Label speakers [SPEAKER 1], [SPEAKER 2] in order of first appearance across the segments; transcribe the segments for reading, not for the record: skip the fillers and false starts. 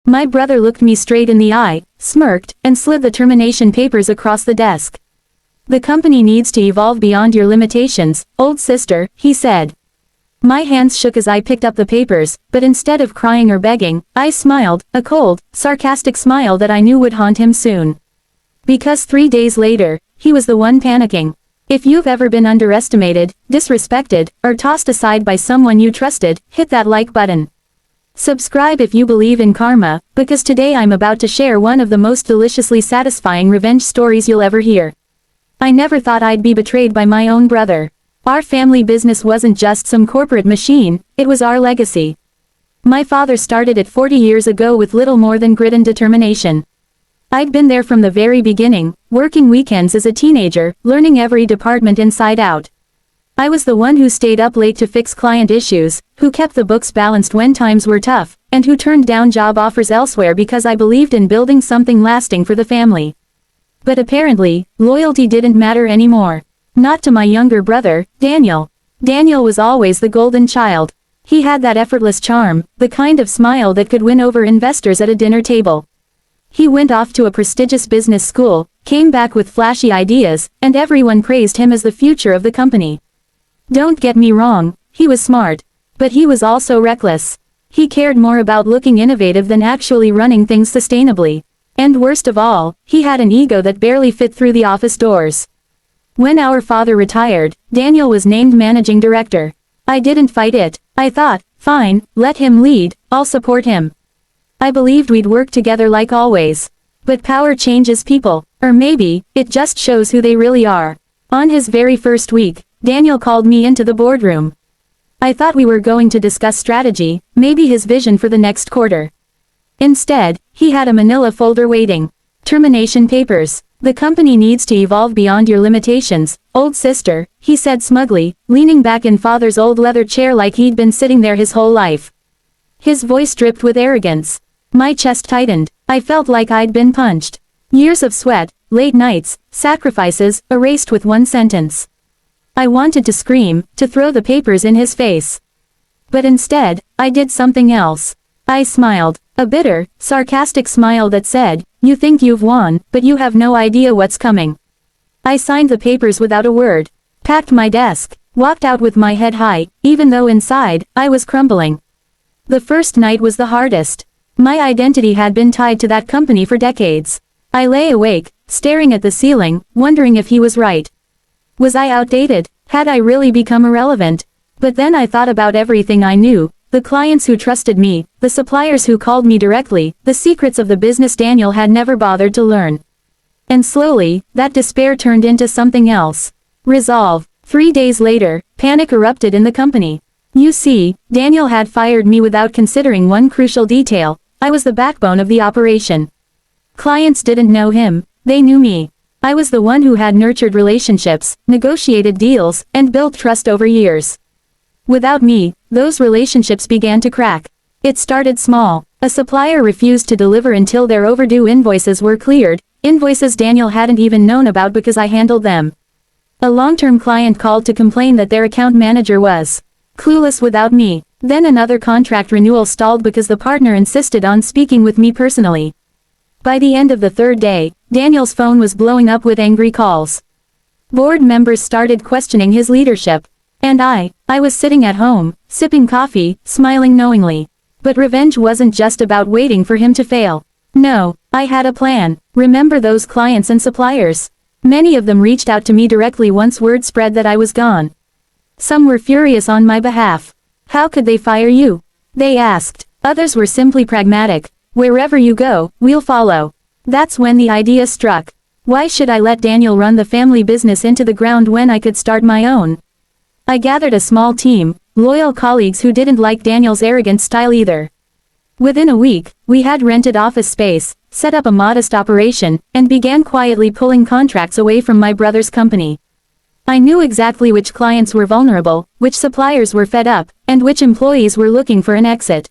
[SPEAKER 1] My brother looked me straight in the eye, smirked, and slid the termination papers across the desk. "The company needs to evolve beyond your limitations, old sister," he said. My hands shook as I picked up the papers, but instead of crying or begging, I smiled, a cold, sarcastic smile that I knew would haunt him soon. Because 3 days later, he was the one panicking. If you've ever been underestimated, disrespected, or tossed aside by someone you trusted, hit that like button. Subscribe if you believe in karma, because today I'm about to share one of the most deliciously satisfying revenge stories you'll ever hear. I never thought I'd be betrayed by my own brother. Our family business wasn't just some corporate machine, it was our legacy. My father started it 40 years ago with little more than grit and determination. I'd been there from the very beginning, working weekends as a teenager, learning every department inside out. I was the one who stayed up late to fix client issues, who kept the books balanced when times were tough, and who turned down job offers elsewhere because I believed in building something lasting for the family. But apparently, loyalty didn't matter anymore. Not to my younger brother, Daniel. Daniel was always the golden child. He had that effortless charm, the kind of smile that could win over investors at a dinner table. He went off to a prestigious business school, came back with flashy ideas, and everyone praised him as the future of the company. Don't get me wrong, he was smart. But he was also reckless. He cared more about looking innovative than actually running things sustainably. And worst of all, he had an ego that barely fit through the office doors. When our father retired, Daniel was named managing director. I didn't fight it. I thought, fine, let him lead, I'll support him. I believed we'd work together like always. But power changes people, or maybe, it just shows who they really are. On his very first week, Daniel called me into the boardroom. I thought we were going to discuss strategy, maybe his vision for the next quarter. Instead, he had a manila folder waiting. Termination papers. "The company needs to evolve beyond your limitations, old sister," he said smugly, leaning back in father's old leather chair like he'd been sitting there his whole life. His voice dripped with arrogance. My chest tightened. I felt like I'd been punched. Years of sweat, late nights, sacrifices, erased with one sentence. I wanted to scream, to throw the papers in his face. But instead, I did something else. I smiled, a bitter, sarcastic smile that said, "You think you've won, but you have no idea what's coming." I signed the papers without a word, packed my desk, walked out with my head high, even though inside, I was crumbling. The first night was the hardest. My identity had been tied to that company for decades. I lay awake, staring at the ceiling, wondering if he was right. Was I outdated? Had I really become irrelevant? But then I thought about everything I knew. The clients who trusted me, the suppliers who called me directly, the secrets of the business Daniel had never bothered to learn. And slowly, that despair turned into something else. Resolve. 3 days later, panic erupted in the company. You see, Daniel had fired me without considering one crucial detail. I was the backbone of the operation. Clients didn't know him, they knew me. I was the one who had nurtured relationships, negotiated deals, and built trust over years. Without me, those relationships began to crack. It started small. A supplier refused to deliver until their overdue invoices were cleared, invoices Daniel hadn't even known about because I handled them. A long-term client called to complain that their account manager was clueless without me. Then another contract renewal stalled because the partner insisted on speaking with me personally. By the end of the 3rd day, Daniel's phone was blowing up with angry calls. Board members started questioning his leadership. And I was sitting at home, sipping coffee, smiling knowingly. But revenge wasn't just about waiting for him to fail. No, I had a plan. Remember those clients and suppliers? Many of them reached out to me directly once word spread that I was gone. Some were furious on my behalf. How could they fire you? They asked. Others were simply pragmatic. Wherever you go, we'll follow. That's when the idea struck. Why should I let Daniel run the family business into the ground when I could start my own? I gathered a small team, loyal colleagues who didn't like Daniel's arrogant style either. Within a week, we had rented office space, set up a modest operation, and began quietly pulling contracts away from my brother's company. I knew exactly which clients were vulnerable, which suppliers were fed up, and which employees were looking for an exit.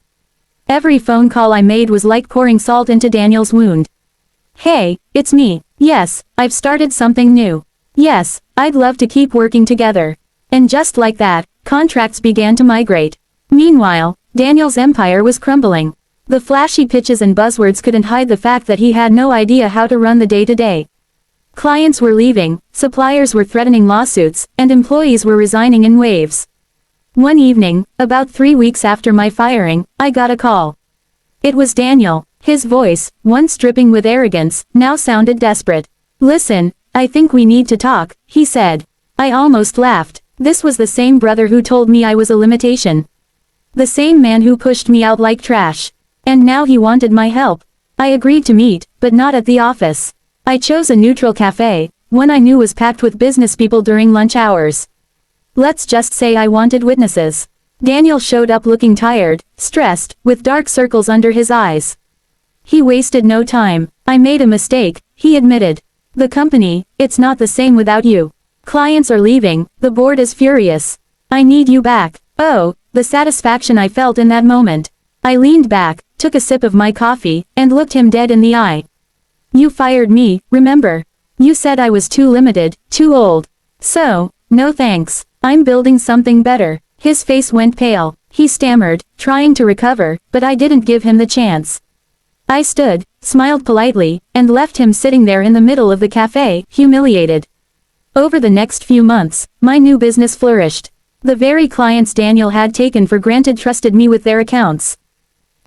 [SPEAKER 1] Every phone call I made was like pouring salt into Daniel's wound. Hey, it's me. Yes, I've started something new. Yes, I'd love to keep working together. And just like that, contracts began to migrate. Meanwhile, Daniel's empire was crumbling. The flashy pitches and buzzwords couldn't hide the fact that he had no idea how to run the day-to-day. Clients were leaving, suppliers were threatening lawsuits, and employees were resigning in waves. One evening, about 3 weeks after my firing, I got a call. It was Daniel. His voice, once dripping with arrogance, now sounded desperate. "Listen, I think we need to talk," he said. I almost laughed. This was the same brother who told me I was a limitation. The same man who pushed me out like trash. And now he wanted my help. I agreed to meet, but not at the office. I chose a neutral cafe, one I knew was packed with business people during lunch hours. Let's just say I wanted witnesses. Daniel showed up looking tired, stressed, with dark circles under his eyes. He wasted no time. "I made a mistake," he admitted. "The company, it's not the same without you. Clients are leaving, the board is furious. I need you back." Oh, the satisfaction I felt in that moment. I leaned back, took a sip of my coffee, and looked him dead in the eye. "You fired me, remember? You said I was too limited, too old. So, no thanks. I'm building something better." His face went pale. He stammered, trying to recover, but I didn't give him the chance. I stood, smiled politely, and left him sitting there in the middle of the cafe, humiliated. Over the next few months, my new business flourished. The very clients Daniel had taken for granted trusted me with their accounts.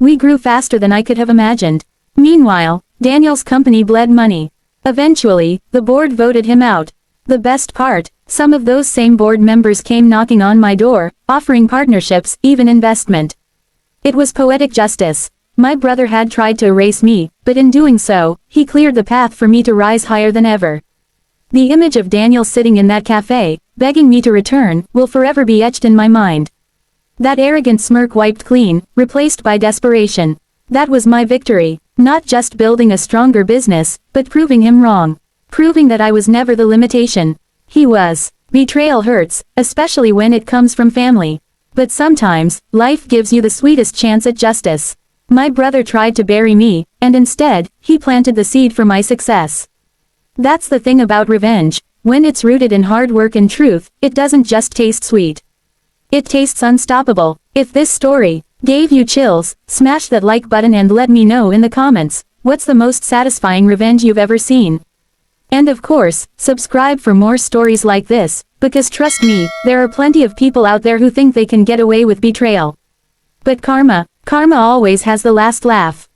[SPEAKER 1] We grew faster than I could have imagined. Meanwhile, Daniel's company bled money. Eventually, the board voted him out. The best part, some of those same board members came knocking on my door, offering partnerships, even investment. It was poetic justice. My brother had tried to erase me, but in doing so, he cleared the path for me to rise higher than ever. The image of Daniel sitting in that cafe, begging me to return, will forever be etched in my mind. That arrogant smirk wiped clean, replaced by desperation. That was my victory. Not just building a stronger business, but proving him wrong. Proving that I was never the limitation. He was. Betrayal hurts, especially when it comes from family. But sometimes, life gives you the sweetest chance at justice. My brother tried to bury me, and instead, he planted the seed for my success. That's the thing about revenge. When it's rooted in hard work and truth, it doesn't just taste sweet. It tastes unstoppable. If this story gave you chills, smash that like button and let me know in the comments, what's the most satisfying revenge you've ever seen? And of course, subscribe for more stories like this, because trust me, there are plenty of people out there who think they can get away with betrayal. But karma always has the last laugh.